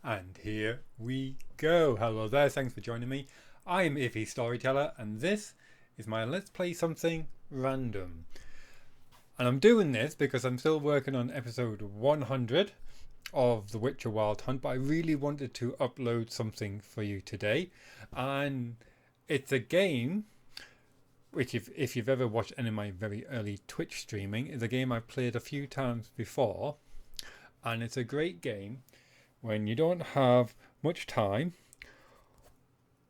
And here we go. Hello there, thanks for joining me. I am AVStoryteller and this is my Let's Play Something Random. And I'm doing this because I'm still working on episode 100 of The Witcher Wild Hunt, but I really wanted to upload something for you today. And it's a game which if you've ever watched any of my very early Twitch streaming, is a game I've played a few times before. And it's a great game when you don't have much time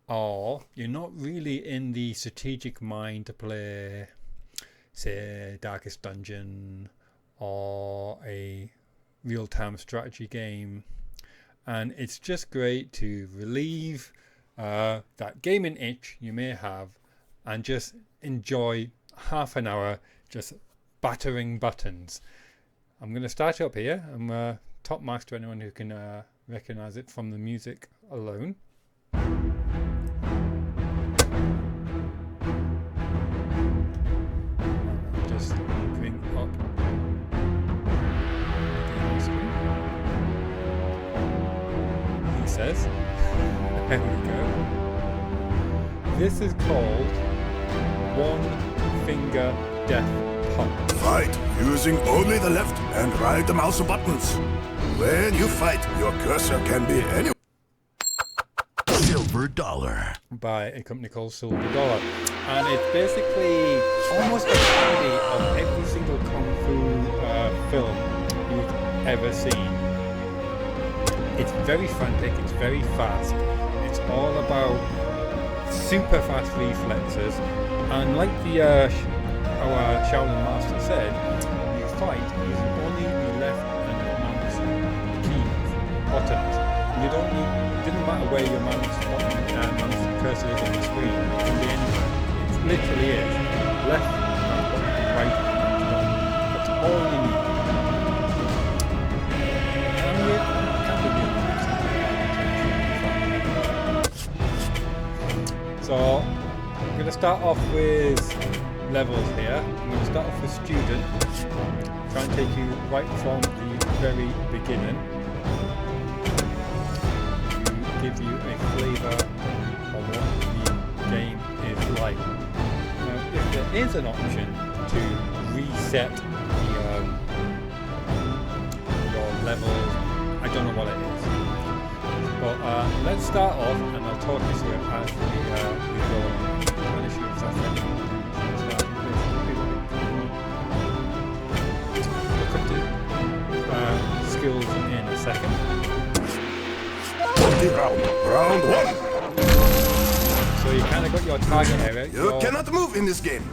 or you're not really in the strategic mind to play, say, Darkest Dungeon or a real-time strategy game. And it's just great to relieve that gaming itch you may have and just enjoy half an hour just battering buttons. I'm going to start up here. I'm top marks to anyone who can recognize it from the music alone. I'll just bring up the screen. He says, there we go. This is called One Finger Death Punch. Fight using only the left and right mouse buttons. When you fight, your cursor can be anywhere. Silver Dollar. By a company called Silver Dollar. And it's basically almost a parody of every single Kung Fu film you've ever seen. It's very frantic, it's very fast. It's all about super fast reflexes. And like our Shaolin Master said, you fight using only the left and mouse keys, buttons. You don't need, it doesn't matter where your mouse cursor is on the screen, it can be anywhere. It literally is left mouse button, right mouse button. That's all you need. And you can do so I'm going to start off with levels here. I'm going to start off with student, try and take you right from the very beginning to give you a flavour of what the game is like. Now, if there is an option to reset your levels, I don't know what it is. But let's start off and I'll talk you through it as we go on. I'm going to shoot something. Skills in a second. Round one. So you kind of got your target area. You cannot move in this game.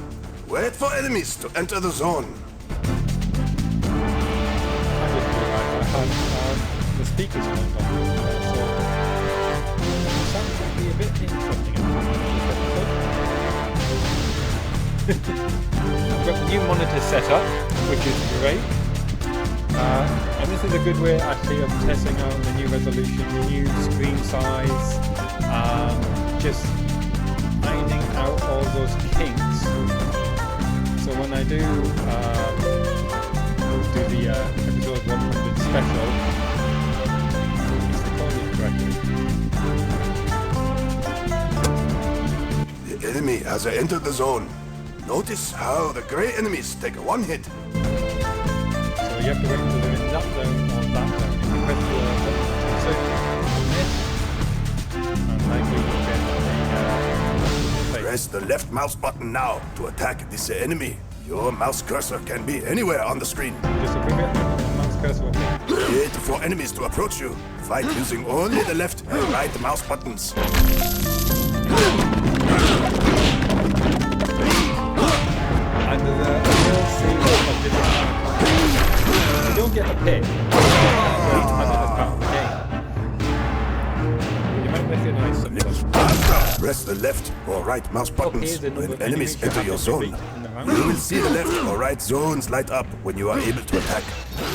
Wait for enemies to enter the zone. I just realized I had the speakers turned on, so it sounds like be a bit interesting. I've got the new monitor set up, which is great. And this is a good way actually of testing out the new resolution, the new screen size, just ironing out all those kinks. So when I do the episode 100 special, it's recorded correctly. The enemy has entered the zone. Notice how the grey enemies take one hit. So you have to wait until they're in that zone or that zone. You press the button to miss, and likely you'll get a Press the left mouse button now to attack this enemy. Your mouse cursor can be anywhere on the screen. Just a quick bit, mouse cursor will be. Wait for enemies to approach you. Fight using only the left and right mouse buttons. And there's a whole series of different you don't get a pick. You might recognize some of them. Press the left or right mouse buttons when enemies enter your zone. You will see the left or right zones light up when you are able to attack.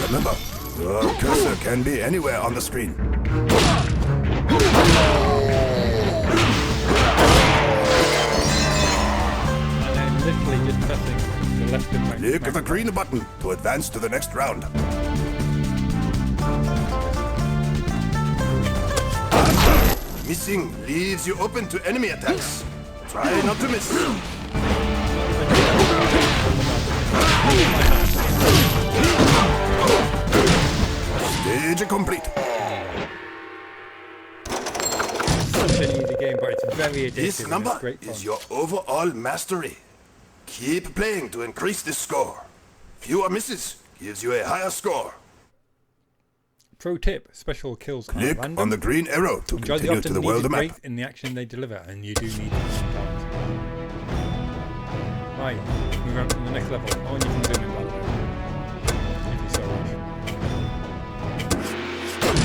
Remember, your cursor can be anywhere on the screen. And then literally just pressing the left and right. Click the green button to advance to the next round. Missing leaves you open to enemy attacks. Try not to miss. Stage complete. Such an easy game, but it's very addictive. This number and it's great fun. is your overall mastery. Keep playing to increase this score. Fewer misses gives you a higher score. Pro tip, special kills are Click random. on the green arrow to Enjoy continue to the world needed map. break in the action they deliver, and you do need them sometimes. Right, move on to the next level. Oh, and you can zoom in by the way. If you so wish.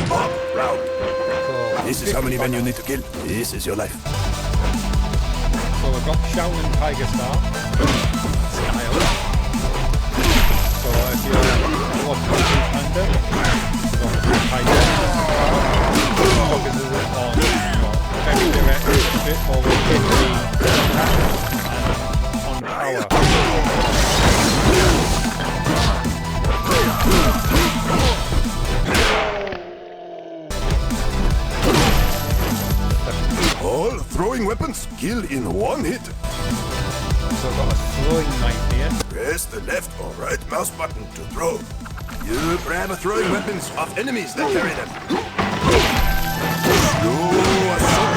Up, round. So, This is how many men you need to kill. This is your life. So we've got Shaolin Tiger Star. Style. So if you're watching Panda, you've got Tiger. Focuses it on, very direct, straightforward, quickly, and on power. All throwing weapons kill in one hit. So I've got a throwing knife here. Press the left or right mouse button to throw. You grab throwing weapons off enemies that carry them. Slow assault.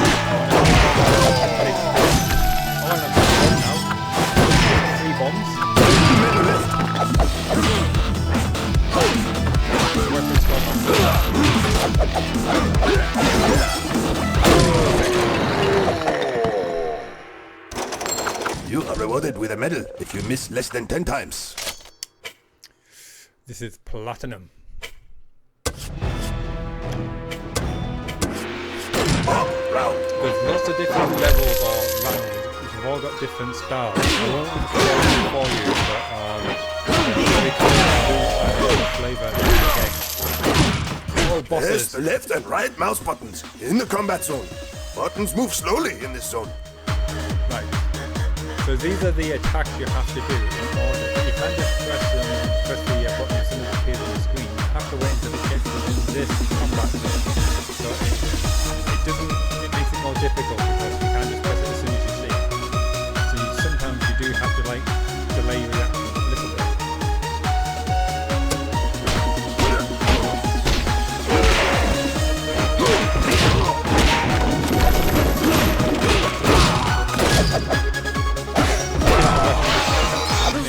Oh, and I've got one now. 3 bombs. Men left. Weapons You are rewarded with a medal if you miss less than 10 times. This is platinum. Up, round. There's lots of different levels or rounds, which have all got different styles. I won't install them for you, but very cool to do a flavour of the game. All Press bosses. the left and right mouse buttons in the combat zone. Buttons move slowly in this zone. Right. So these are the attacks you have to do in order. You can't just press the button as soon as it appears on the screen. You have to wait until it gets within this combat zone. So it makes it more difficult because you can't just press it as soon as you see it. So sometimes you do have to like delay your reaction a little bit.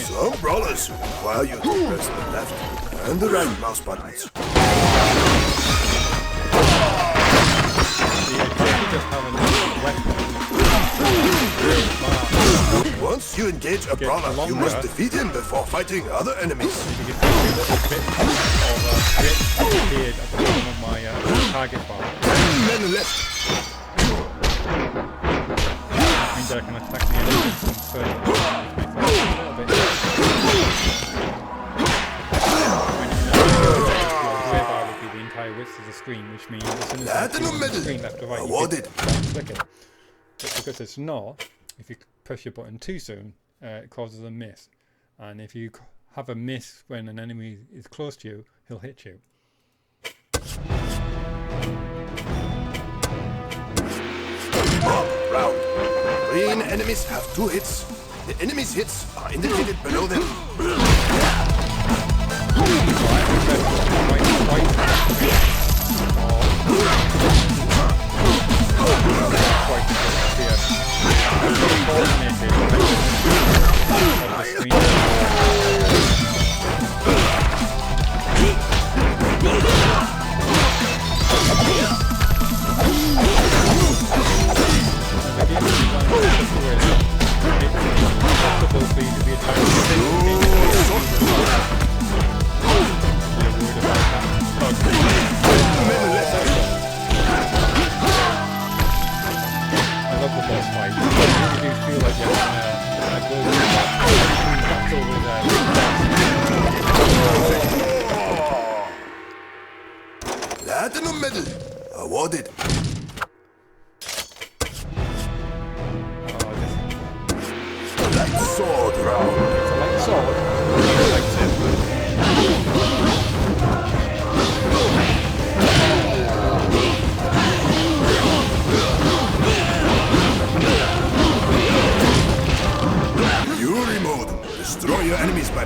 Some brawlers require you to press the left and the right mouse buttons. Once you engage a brawler, you must defeat him before fighting other enemies. You can see a little bit of a bit appeared at the bottom of my target bar. Men left. That means I can attack the enemies from further. Which makes it a little bit. Grey bar would be the entire width of the screen, which means as soon as you move the screen left to right, you can click it. But because it's not, if you press your button too soon, it causes a miss. And if you have a miss when an enemy is close to you, he'll hit you. Up, round. Green enemies have 2 hits. The enemy's hits are indicated below them. Platinum medal awarded. Light sword round. Light sword.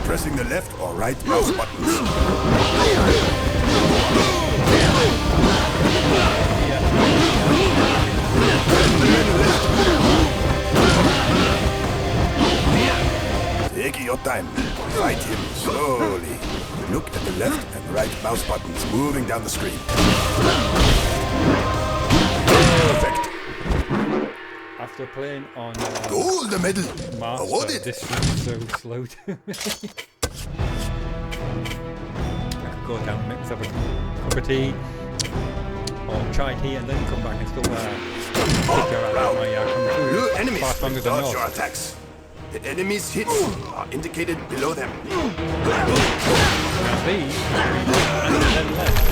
pressing the left or right mouse buttons. Take your time. Fight him slowly. Look at the left and right mouse buttons moving down the screen. Perfect. After playing on gold medal awarded. This is so slow to me. I could go down and mix up a cup of tea or chai tea and then come back and still figure out my kung fu. Your enemies far stronger than dodge yours. your attacks. The enemy's hits are indicated below them. Now these and then left.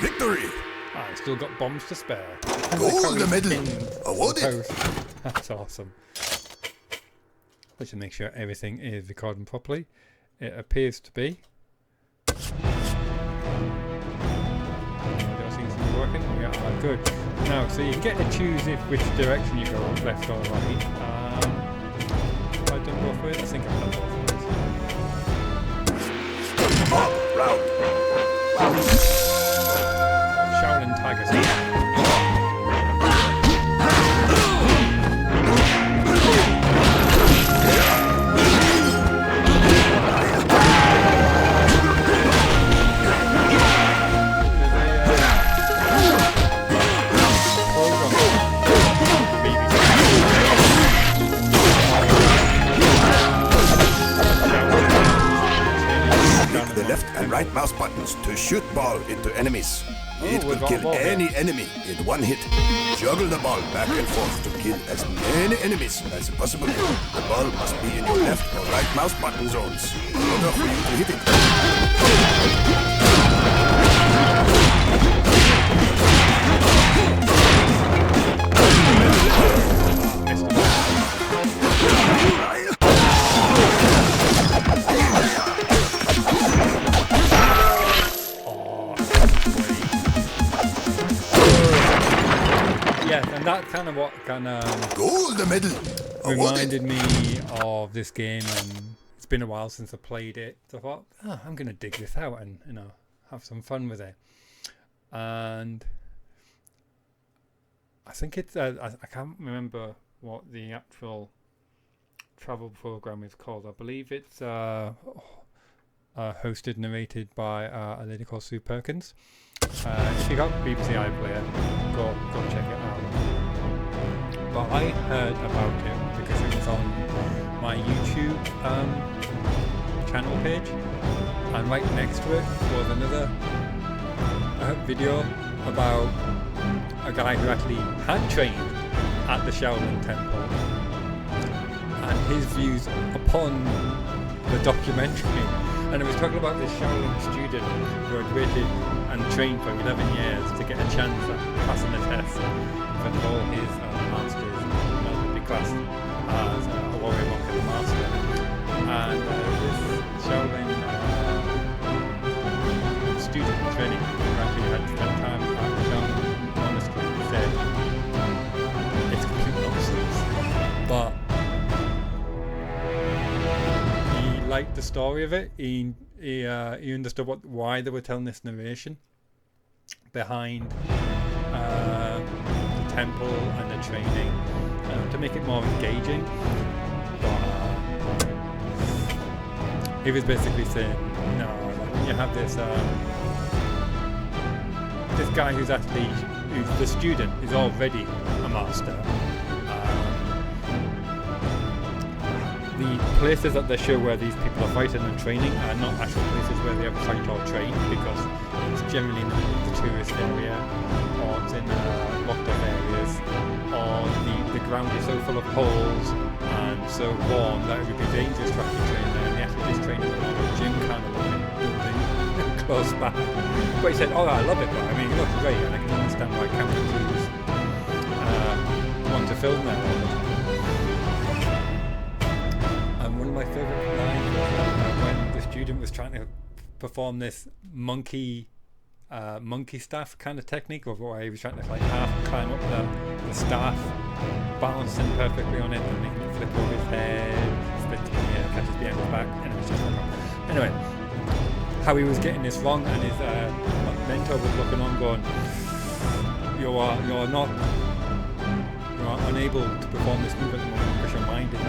Victory! I still got bombs to spare. Gold medal awarded. That's awesome. Let's just make sure everything is recording properly. It appears to be. Working? Yeah, good. Now, so you get to choose which direction you go, left or right. Have I done both ways? I think I've done both ways. Round. Shaolin Tigers. Right mouse buttons to shoot ball into enemies. It will kill any enemy in one hit. Juggle the ball back and forth to kill as many enemies as possible. The ball must be in your left or right mouse button zones in order for you to hit it. And that's kind of what gold medal reminded me of this game, and it's been a while since I played it. So I thought, I'm going to dig this out and have some fun with it. And I think it's I can't remember what the actual travel program is called. I believe it's hosted, narrated by a lady called Sue Perkins. If you got BBC iPlayer, go check it out. But I heard about it because it was on my YouTube channel page, and right next to it was another video about a guy who actually had trained at the Shaolin Temple and his views upon the documentary. And it was talking about this Shaolin student who had waited and trained for 11 years to get a chance at passing the test for all his masters, to be classed as a warrior monk and a master. And this Shaolin student training who actually had spent time at the Shaolin monastery said it's complete nonsense. But liked the story of it. He understood why they were telling this narration behind the temple and the training to make it more engaging. But he was basically saying, when you have this this guy who's the student is already a master. the places that they show where these people are fighting and training are not actual places where they ever fight or train, because it's generally in the tourist area, or it's in locked up areas, or the ground is so full of holes and so worn that it would be dangerous to actually train there, and they actually just train in a gym kind of building close by. But he said, oh, I love it, but I mean, it looks great, and I can understand why camera crews want to film there all the time. And one of my favourite lines was when the student was trying to perform this monkey staff kind of technique, of where he was trying to like half climb up the staff, balancing perfectly on it and making it flip over his head, split in the air, catches behind his back, and it was just like, anyway, how he was getting this wrong, and his mentor was looking on going, you're unable to perform this move at the moment because your mind is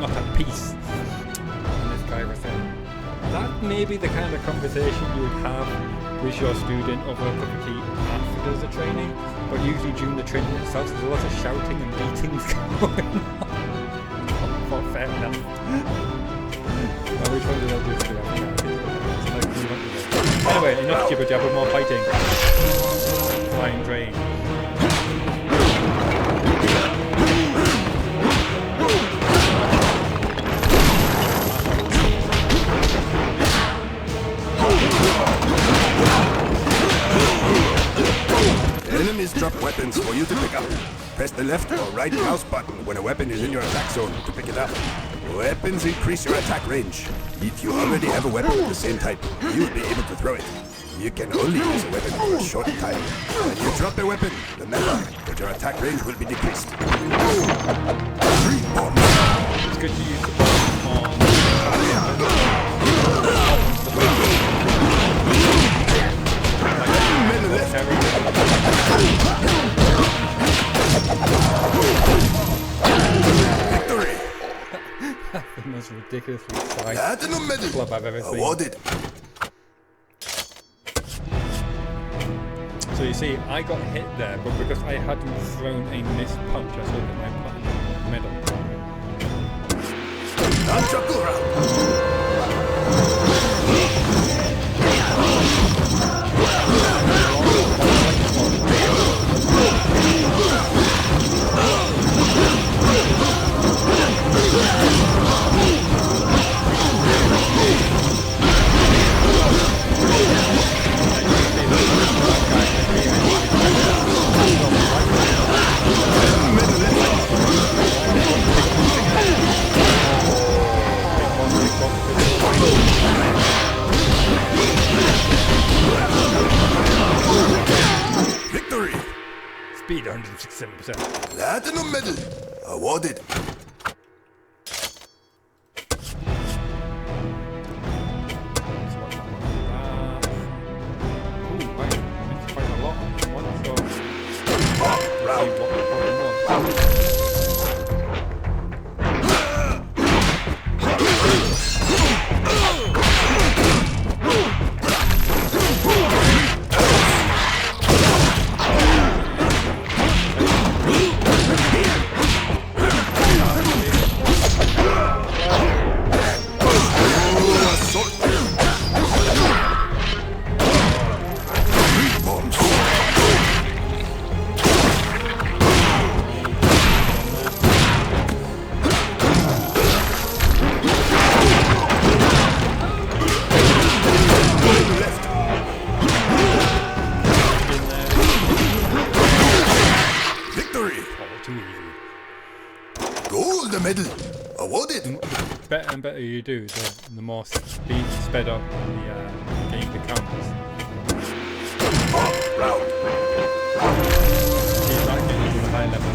not at peace. And this guy was saying, that may be the kind of conversation you would have with your student over a cup of tea after the training, but usually during the training itself there's a lot of shouting and beatings going on. For fair enough. Well, which one did I just do? Anyway, enough jibber jabber, more fighting. Flying drain. Enemies drop weapons for you to pick up. Press the left or right mouse button when a weapon is in your attack zone to pick it up. Weapons increase your attack range. If you already have a weapon of the same type, you'll be able to throw it. You can only use a weapon for a short time. When you drop a weapon, remember that your attack range will be decreased. It's good to use the bomb on Victory! The most ridiculously sized club I've ever seen. Awarded. So you see, I got hit there, but because I hadn't thrown a missed punch, I still got my platinum medal. Nunchaku round. Victory! Speed 167%. Platinum medal. Awarded. Medal awarded. The better and better you do, the more sped up the game becomes. Round. Keep that getting to the high level.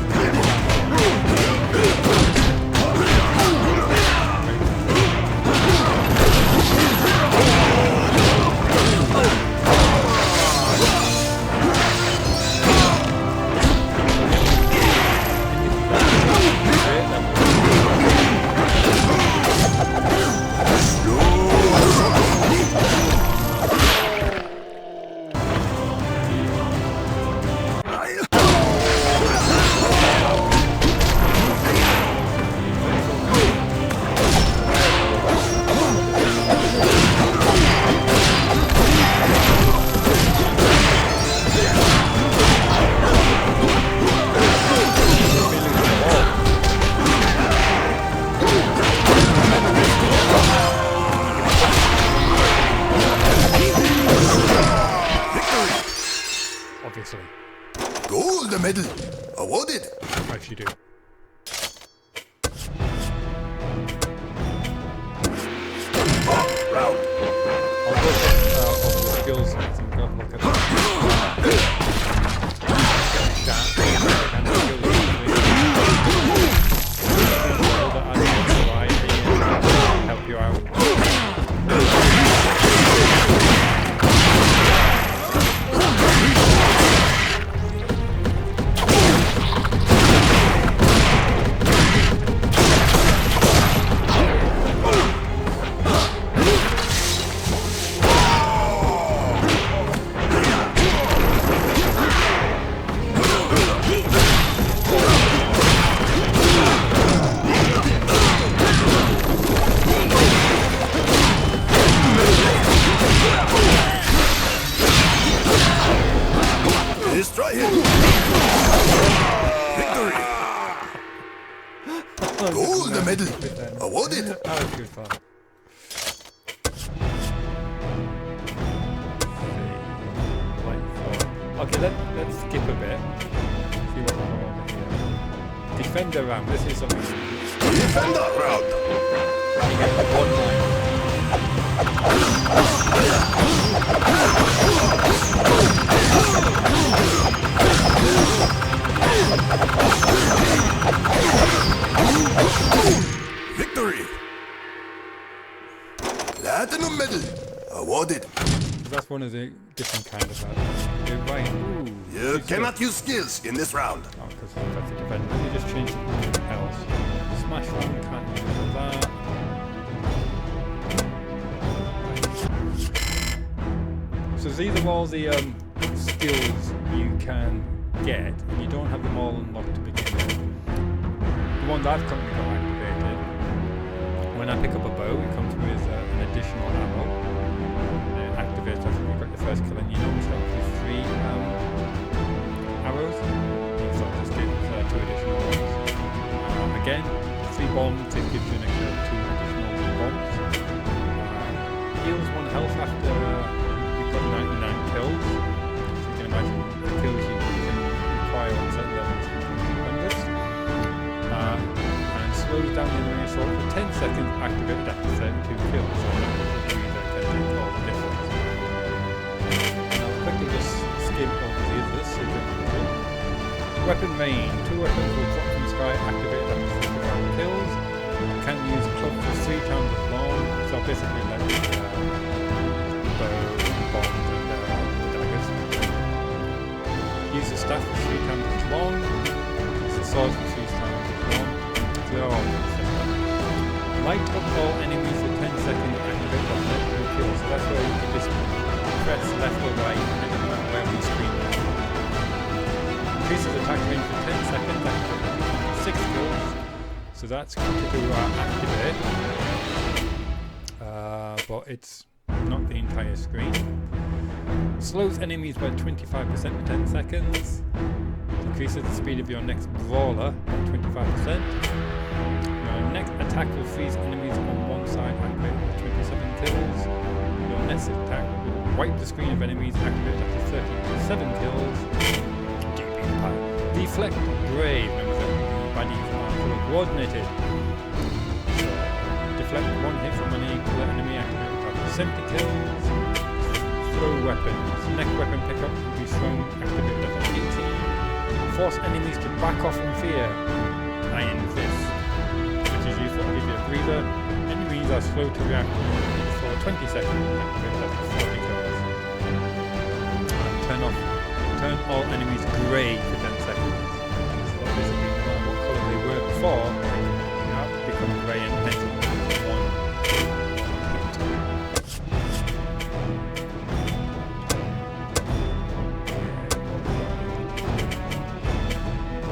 easily. Gold medal awarded. If you do. Round. I'll go check all the skills and have a look at that. Help you out. Destroy him! Victory! Gold medal awarded! That was good fun. Okay, let's skip a bit. See what's going on here. Defender round. This is something. Defender round! You get one line. Victory! Platinum medal awarded. That's one of the different kind of right. Ooh, You cannot use skills in this round. Oh, because that's a defender. Let me just change something else. Smash one, can't use that. So these are all the skills you can get, and you don't have them all unlocked to begin with. The one that I've currently got activated, when I pick up a bow, it comes with an additional ammo. It activates after you got your first kill, and you normally start with 3 arrows. So this gives 2 additional ones. Again, 3 bombs, it gives you an extra 2 additional bombs. Heals 1 health after you've got 99 kills. So you can imagine the kills you can require on certain levels hundreds. And slows down the enemy assault for 10 seconds, activated after 32 kills. So that can make all the difference. Now quickly just skim over the others. So weapon main. 2 weapons will drop from the sky, activated after 35 kills. You can use club for 3 times as long. So basically like bow, bombs and daggers. Use the staff for 3 times as long. Use the sword for 3 times as long. So they're all similar. Light up all enemies for 10 seconds, activate on multiple kills. So that's where you can just press left or right depending on where on the screen. Increases attack range for 10 seconds, activate 6 kills. So that's going to activate. But it's not the entire screen. Slows enemies by 25% for 10 seconds. Increases the speed of your next brawler by 25%. Your next attack will freeze enemies on one side, activated for 27 kills. Your next attack will wipe the screen of enemies, activated after 37 kills. Deflect Brave, remember the baddies are color coordinated. So, deflect 1 hit from any color enemy, activated after 70 kills. Throw weapons. Next weapon pickup will be thrown, activated after 18. Force enemies to back off in fear. Iron Fist, which is useful to give you a breather. Enemies are slow to react for 20 seconds, activated after 40 kills. And turn all enemies grey for 10 seconds. So that basically, no matter what colour they were before, they now become grey and metal.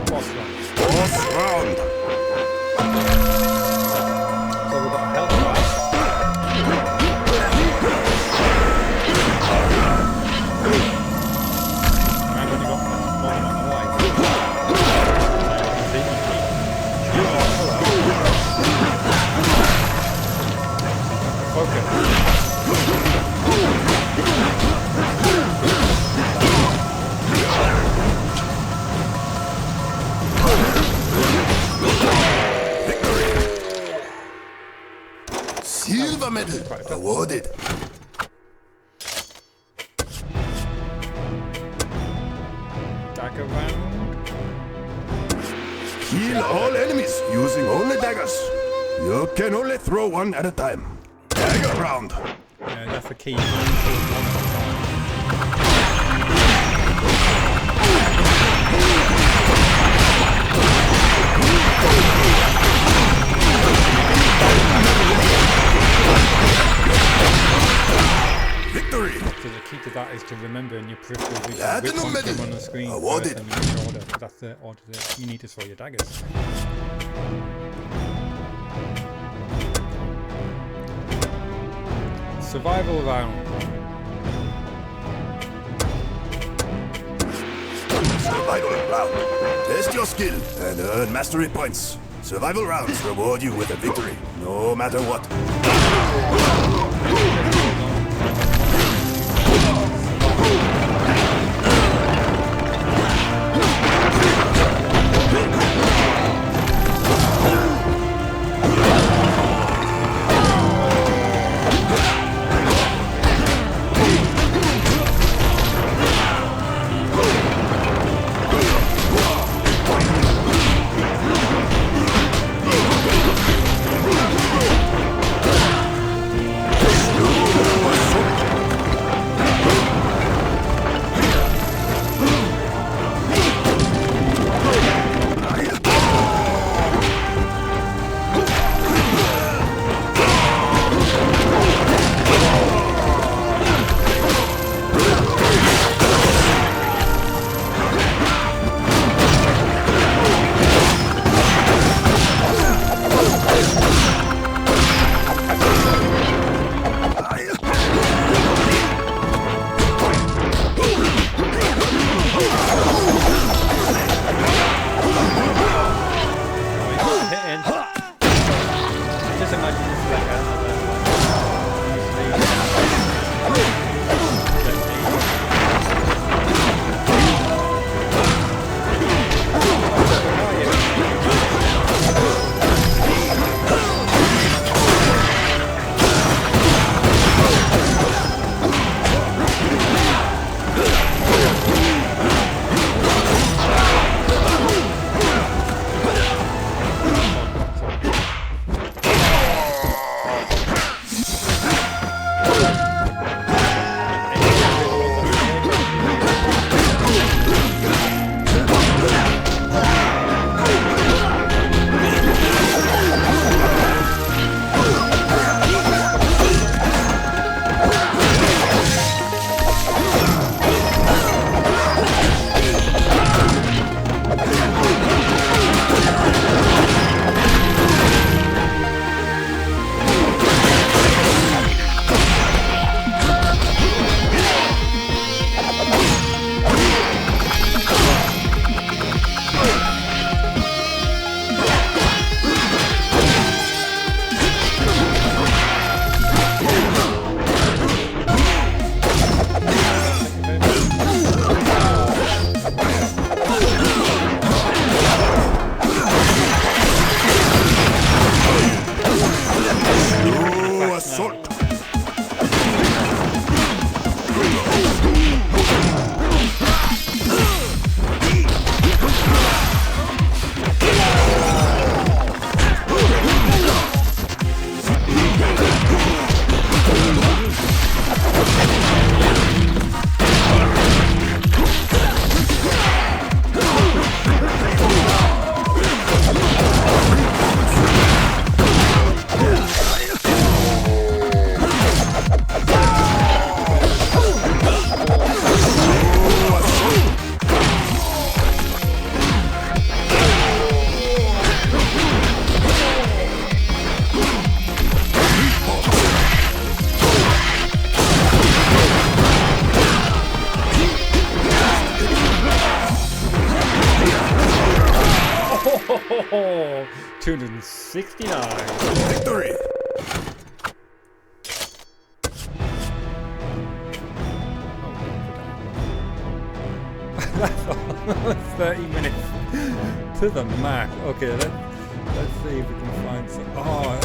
Boss round. So we've got a health bar. I've only got a small amount of life. Kill all enemies using only daggers. You can only throw one at a time. Dagger round. Yeah, that's the key. Victory! So the key to that is to remember in your peripheral vision which ones come on the screen first and which order. That's the order that you need to throw your daggers. Survival round. Survival round. Test your skill and earn mastery points. Survival rounds reward you with a victory, no matter what. Oh, 269. Victory! That's 30 minutes to the max. Okay, let's see if we can find some. Oh,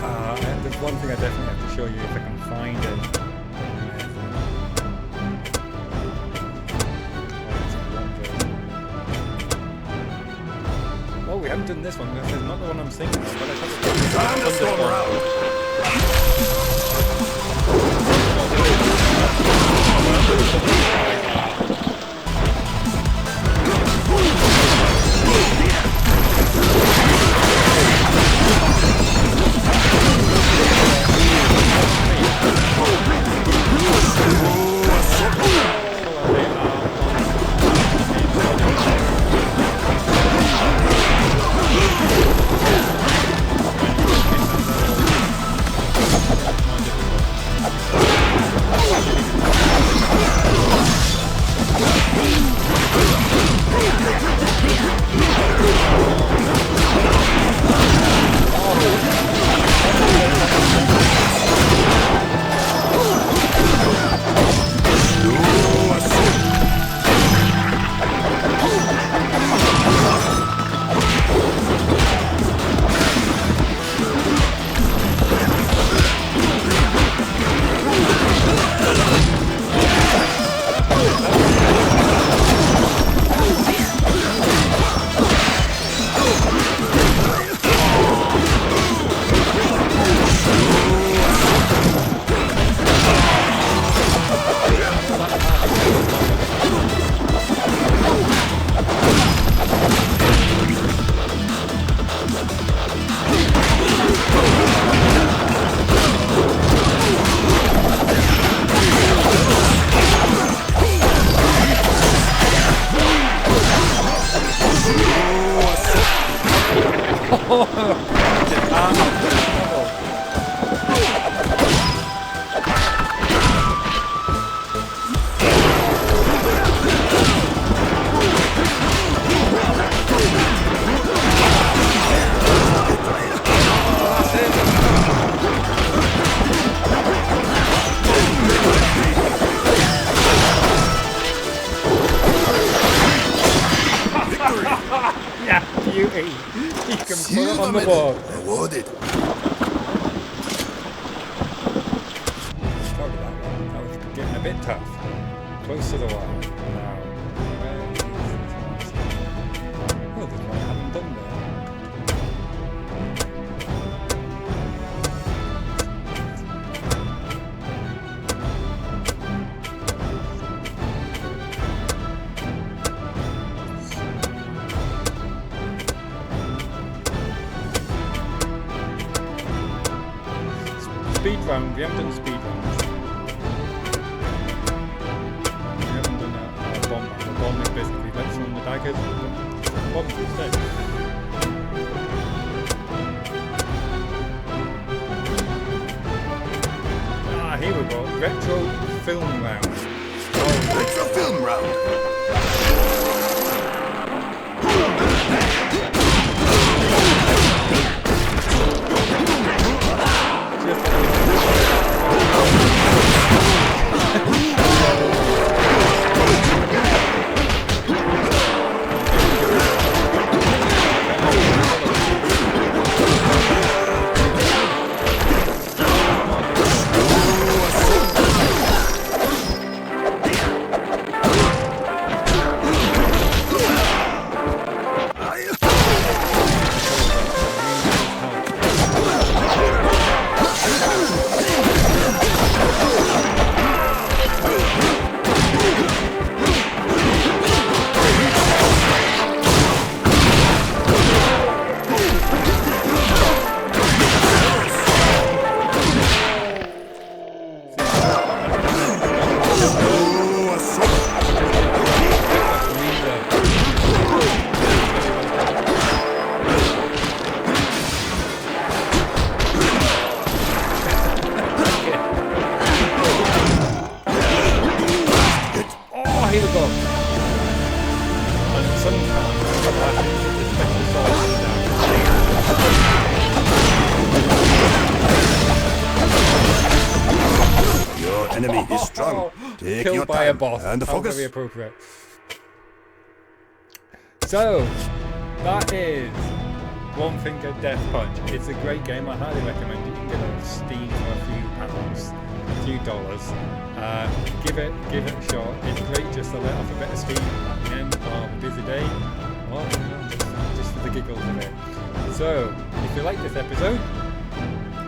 there's one thing I definitely have to show you if I can find it. Oh, we haven't done this one because it's not the one I'm thinking of, but I have to Thunderstorm round. You can put it on the board. Rewarded. Sorry about that. That was getting a bit tough. Close to the wire. Now, where is this one? Oh, there's one I haven't done there. Speed round, we haven't done speed rounds. We haven't done a bomb round. A bomb is basically let's run the daggers and bombs instead. Ah, here we go. Retro film round. Oh, retro film round. Here we go. And sometimes the special sauce down. Your enemy is strong. Take Killed your by a time boss. and How focus. very appropriate. So, that is One Finger Death Punch. It's a great game. I highly recommend it. You can get it on Steam for a few pounds, a few dollars. Give it a shot. It's great just to let off a bit of steam at the end of a busy day. Well, just for the giggles of it. So, if you like this episode,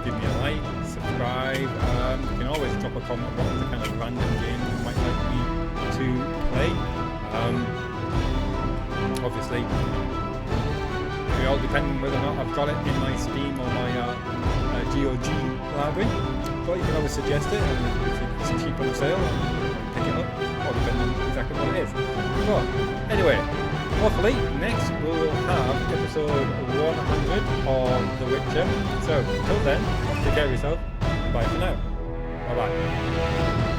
give me a like, subscribe. You can always drop a comment about the kind of random game you might like me to play. Obviously, it all depends on whether or not I've got it in my Steam or my GOG library. But you can always suggest it, and if it's cheap on sale, pick it up, or depending on exactly what it is. But anyway, hopefully next we'll have episode 100 of The Witcher. So till then, take care of yourself. Bye for now. Bye bye.